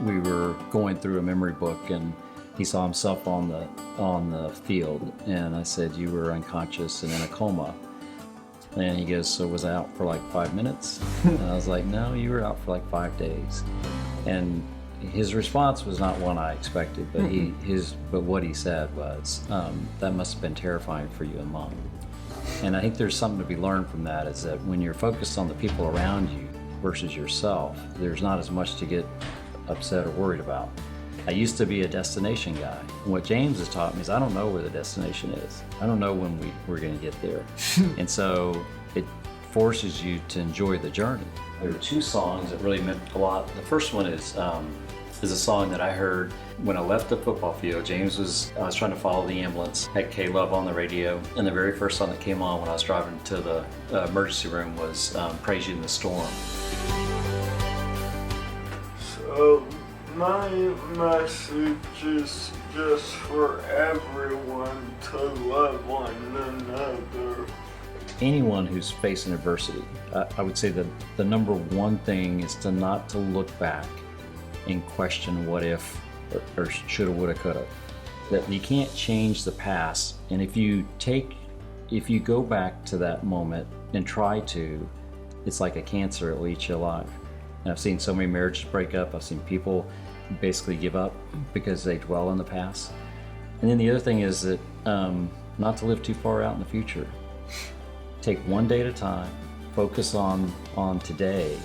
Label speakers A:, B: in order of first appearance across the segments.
A: we were going through a memory book, and he saw himself on the field, and I said, "You were unconscious and in a coma." And he goes, "So was I out for like 5 minutes?" And I was like, "No, you were out for like 5 days." And his response was not one I expected, but but what he said was, "That must have been terrifying for you and Mom." And I think there's something to be learned from that, is that when you're focused on the people around you versus yourself, there's not as much to get upset or worried about. I used to be a destination guy. And what James has taught me is I don't know where the destination is. I don't know when we're going to get there. And so it forces you to enjoy the journey. There are 2 songs that really meant a lot. The first one is a song that I heard when I left the football field. I was trying to follow the ambulance, had K-Love on the radio, and the very first song that came on when I was driving to the emergency room was Praise You in the Storm.
B: So my message is just for everyone to love one another.
A: Anyone who's facing adversity, I would say that the number one thing is to look back and question what if, or shoulda, woulda, coulda. That you can't change the past, and if you go back to that moment and try to, it's like a cancer, it will eat you alive. And I've seen so many marriages break up. I've seen people basically give up because they dwell in the past. And then the other thing is that not to live too far out in the future. Take one day at a time, focus on today,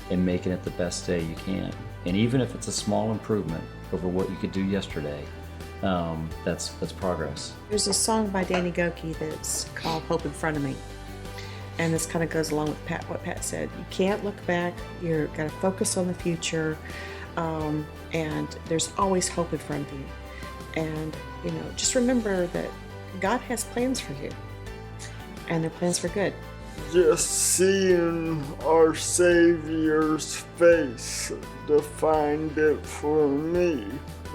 A: and making it the best day you can. And even if it's a small improvement over what you could do yesterday, that's progress.
C: There's a song by Danny Gokey that's called Hope in Front of Me. And this kind of goes along with what Pat said. You can't look back, you've got to focus on the future, and there's always hope in front of you. And, just remember that God has plans for you, and they're plans for good.
B: Just seeing our Savior's face defined it for me.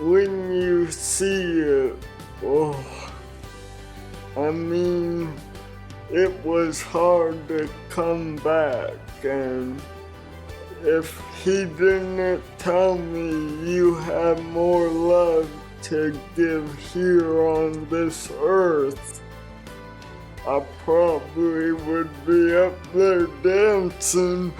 B: When you see it, it was hard to come back, and if He didn't tell me you have more love to give here on this earth, I probably would be up there dancing.